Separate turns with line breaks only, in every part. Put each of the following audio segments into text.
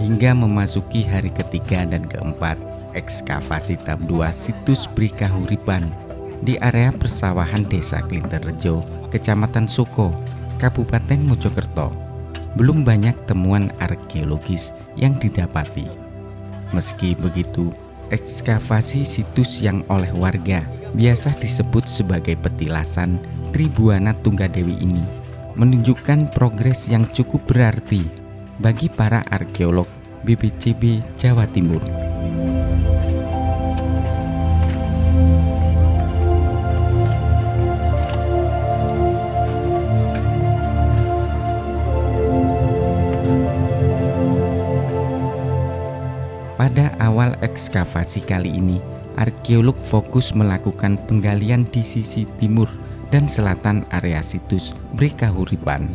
Hingga memasuki hari ketiga dan keempat ekskavasi tahap 2 situs Brikahuripan di area persawahan Desa Klinterrejo, Kecamatan Soko, Kabupaten Mojokerto, belum banyak temuan arkeologis yang didapati. Meski begitu, ekskavasi situs yang oleh warga biasa disebut sebagai petilasan Tribuana Tunggadewi ini menunjukkan progres yang cukup berarti bagi para arkeolog BPCB Jawa Timur. Pada awal ekskavasi kali ini, arkeolog fokus melakukan penggalian di sisi timur dan selatan area situs Brikahuripan.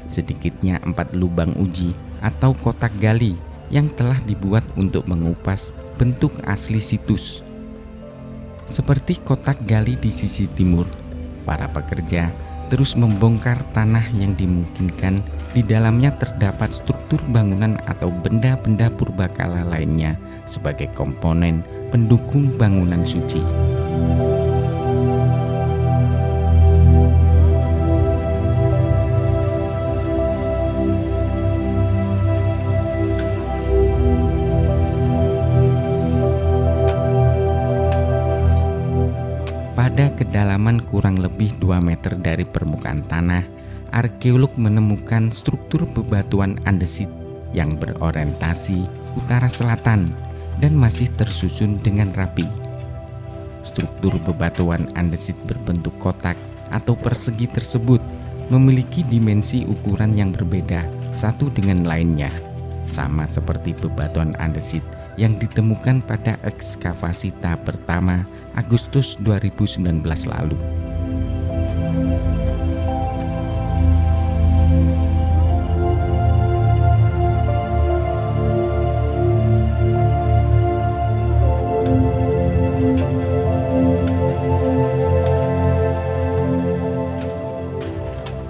Sedikitnya 4 lubang uji atau kotak gali yang telah dibuat untuk mengupas bentuk asli situs. Seperti kotak gali di sisi timur, para pekerja terus membongkar tanah yang dimungkinkan di dalamnya terdapat struktur bangunan atau benda-benda purbakala lainnya sebagai komponen pendukung bangunan suci. Pada kedalaman kurang lebih 2 meter dari permukaan tanah, arkeolog menemukan struktur bebatuan andesit yang berorientasi utara selatan dan masih tersusun dengan rapi. Struktur bebatuan andesit berbentuk kotak atau persegi tersebut memiliki dimensi ukuran yang berbeda satu dengan lainnya, sama seperti bebatuan andesit yang ditemukan pada ekskavasi tahap pertama Agustus 2019 lalu.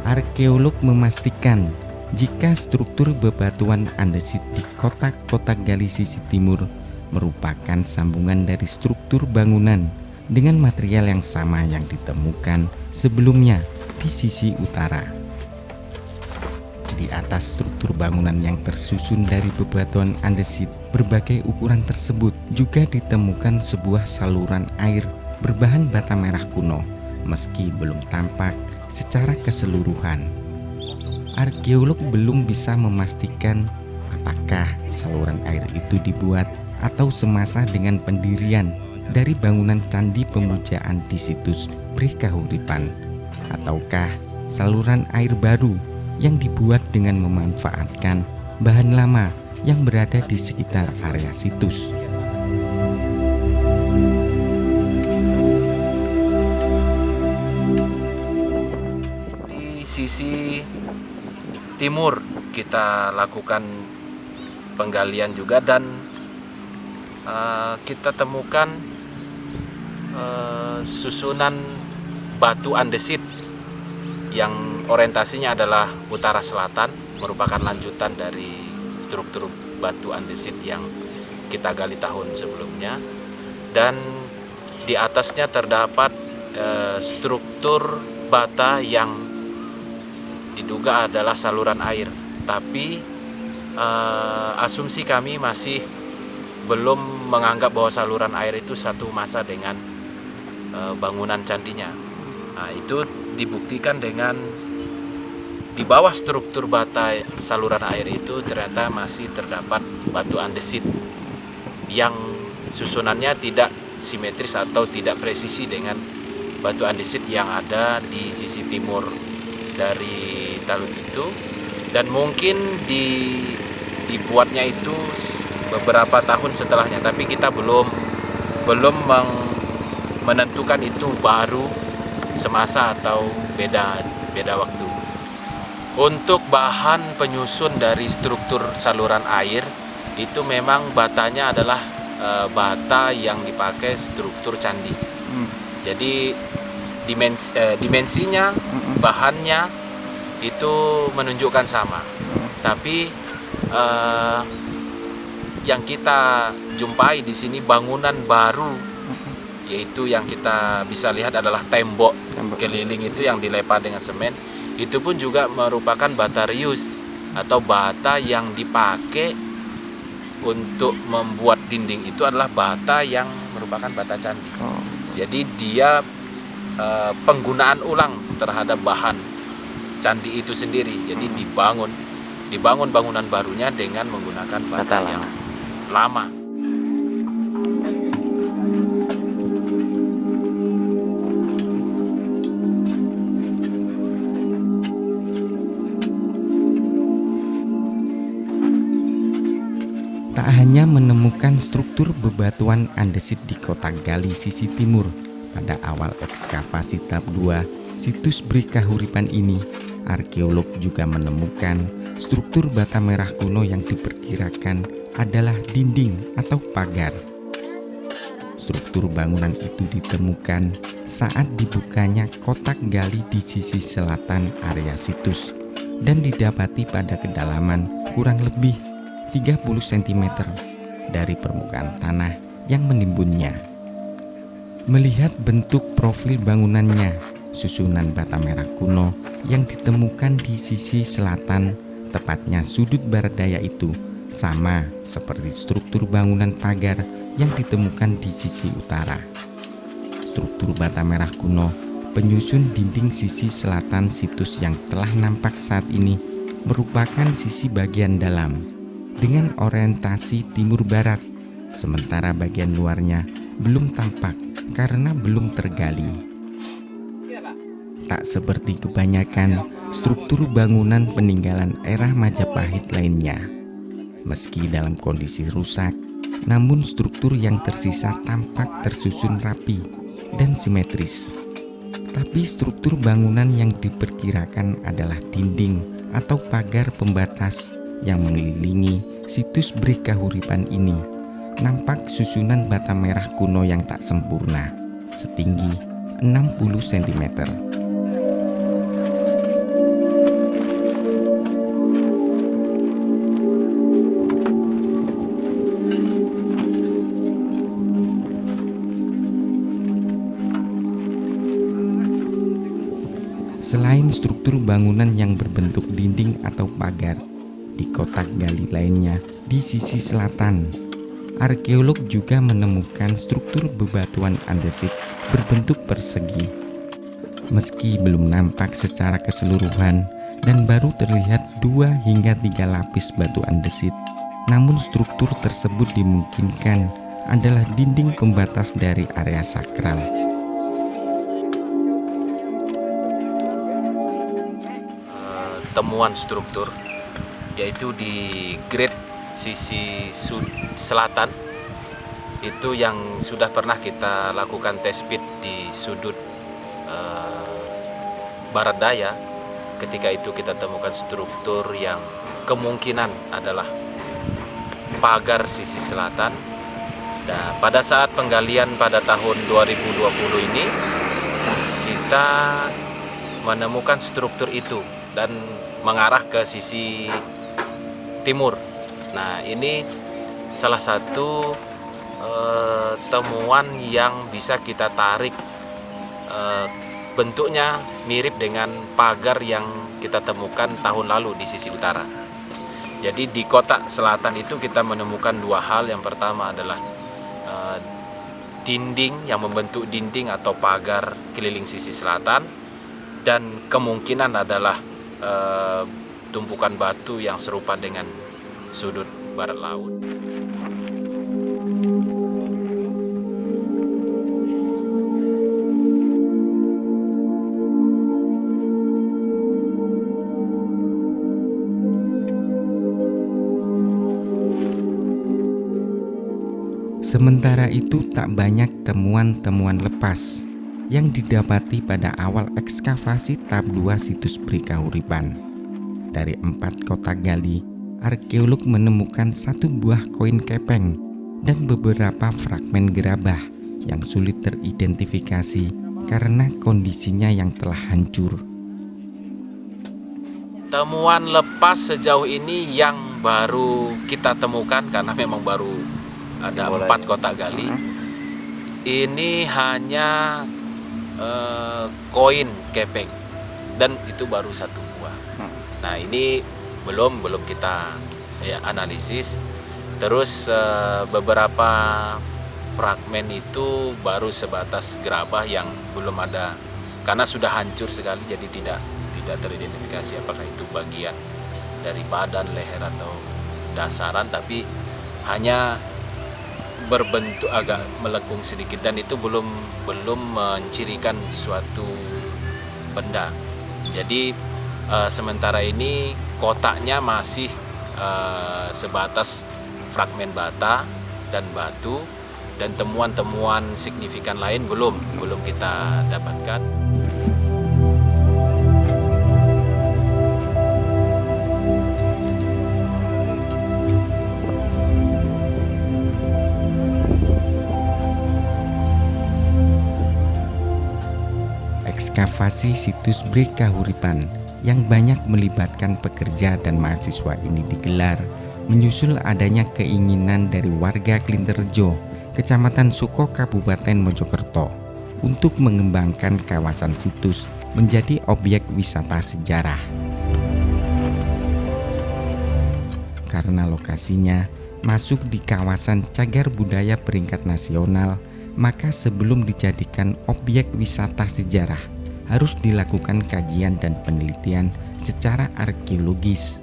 Arkeolog memastikan jika struktur bebatuan andesit di kotak-kotak gali sisi timur merupakan sambungan dari struktur bangunan dengan material yang sama yang ditemukan sebelumnya di sisi utara. Di atas struktur bangunan yang tersusun dari bebatuan andesit berbagai ukuran tersebut juga ditemukan sebuah saluran air berbahan bata merah kuno, meski belum tampak secara keseluruhan. Arkeolog belum bisa memastikan apakah saluran air itu dibuat atau semasa dengan pendirian dari bangunan candi pemujaan di situs Brikahuripan, ataukah saluran air baru yang dibuat dengan memanfaatkan bahan lama yang berada di sekitar area situs.
Di sisi timur kita lakukan penggalian juga dan kita temukan susunan batu andesit yang orientasinya adalah utara selatan, merupakan lanjutan dari struktur batu andesit yang kita gali tahun sebelumnya, dan di atasnya terdapat struktur bata yang diduga adalah saluran air, tapi asumsi kami masih belum menganggap bahwa saluran air itu satu masa dengan bangunan candinya. Nah, itu dibuktikan dengan di bawah struktur bata saluran air itu ternyata masih terdapat batu andesit yang susunannya tidak simetris atau tidak presisi dengan batu andesit yang ada di sisi timur dari talud itu, dan mungkin dibuatnya itu beberapa tahun setelahnya, tapi kita belum menentukan itu baru semasa atau beda waktu. Untuk bahan penyusun dari struktur saluran air itu memang batanya adalah bata yang dipakai struktur candi. Jadi dimensinya, bahannya itu menunjukkan sama, tapi yang kita jumpai di sini bangunan baru, yaitu yang kita bisa lihat adalah tembok keliling itu yang dilepa dengan semen. Itu pun juga merupakan bata rius atau bata yang dipakai untuk membuat dinding. Itu adalah bata yang merupakan bata candi. Jadi dia penggunaan ulang terhadap bahan candi itu sendiri. Jadi dibangun bangunan barunya dengan menggunakan bata yang lama.
Tak hanya menemukan struktur bebatuan andesit di Kota Gali sisi timur pada awal ekskavasi tahap 2 situs Bri Kahuripan ini, arkeolog juga menemukan struktur bata merah kuno yang diperkirakan adalah dinding atau pagar. Struktur bangunan itu ditemukan saat dibukanya kotak gali di sisi selatan area situs dan didapati pada kedalaman kurang lebih 30 cm dari permukaan tanah yang menimbunnya. Melihat bentuk profil bangunannya, susunan bata merah kuno yang ditemukan di sisi selatan, tepatnya sudut barat daya itu, sama seperti struktur bangunan pagar yang ditemukan di sisi utara. Struktur bata merah kuno penyusun dinding sisi selatan situs yang telah nampak saat ini merupakan sisi bagian dalam dengan orientasi timur barat, sementara bagian luarnya belum tampak karena belum tergali. Tak seperti kebanyakan struktur bangunan peninggalan era Majapahit lainnya. Meski dalam kondisi rusak, namun struktur yang tersisa tampak tersusun rapi dan simetris. Tapi struktur bangunan yang diperkirakan adalah dinding atau pagar pembatas yang mengelilingi situs Bri Kahuripan ini, nampak susunan bata merah kuno yang tak sempurna, setinggi 60 cm. Selain struktur bangunan yang berbentuk dinding atau pagar, di kotak gali lainnya di sisi selatan, arkeolog juga menemukan struktur bebatuan andesit berbentuk persegi. Meski belum nampak secara keseluruhan dan baru terlihat 2 hingga 3 lapis batu andesit, namun struktur tersebut dimungkinkan adalah dinding pembatas dari area sakral.
Temuan struktur yaitu di grade sisi selatan itu yang sudah pernah kita lakukan test pit di sudut barat daya. Ketika itu kita temukan struktur yang kemungkinan adalah pagar sisi selatan. Dan pada saat penggalian pada tahun 2020 ini kita menemukan struktur itu dan mengarah ke sisi timur. Nah, ini salah satu temuan yang bisa kita tarik. Bentuknya mirip dengan pagar yang kita temukan tahun lalu di sisi utara. Jadi di kotak selatan itu kita menemukan 2 hal. Yang pertama adalah dinding yang membentuk dinding atau pagar keliling sisi selatan, dan kemungkinan adalah tumpukan batu yang serupa dengan sudut barat laut.
Sementara itu, tak banyak temuan-temuan lepas yang didapati pada awal ekskavasi tahap 2 situs Bri Kahuripan. Dari 4 kotak gali, arkeolog menemukan 1 buah koin kepeng dan beberapa fragmen gerabah yang sulit teridentifikasi karena kondisinya yang telah hancur.
Temuan lepas sejauh ini yang baru kita temukan karena memang baru ada 4 kotak gali. Ini hanya koin kepeng dan itu baru 1 buah. Nah ini belum kita analisis. Terus beberapa fragmen itu baru sebatas gerabah yang belum ada karena sudah hancur sekali, jadi tidak teridentifikasi apakah itu bagian dari badan, leher atau dasaran, tapi hanya berbentuk agak melengkung sedikit dan itu belum mencirikan suatu benda. Jadi sementara ini kotaknya masih sebatas fragmen bata dan batu, dan temuan-temuan signifikan lain belum kita dapatkan.
Ekskavasi situs Bre Kahuripan yang banyak melibatkan pekerja dan mahasiswa ini digelar menyusul adanya keinginan dari warga Klinterjo, Kecamatan Suko, Kabupaten Mojokerto, untuk mengembangkan kawasan situs menjadi objek wisata sejarah. Karena lokasinya masuk di kawasan cagar budaya peringkat nasional, maka sebelum dijadikan objek wisata sejarah harus dilakukan kajian dan penelitian secara arkeologis.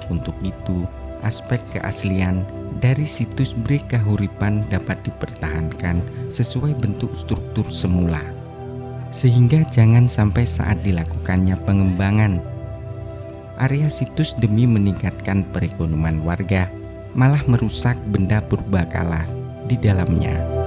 Untuk itu, aspek keaslian dari situs Bre Kahuripan dapat dipertahankan sesuai bentuk struktur semula, sehingga jangan sampai saat dilakukannya pengembangan, area situs demi meningkatkan perekonomian warga malah merusak benda purbakala di dalamnya.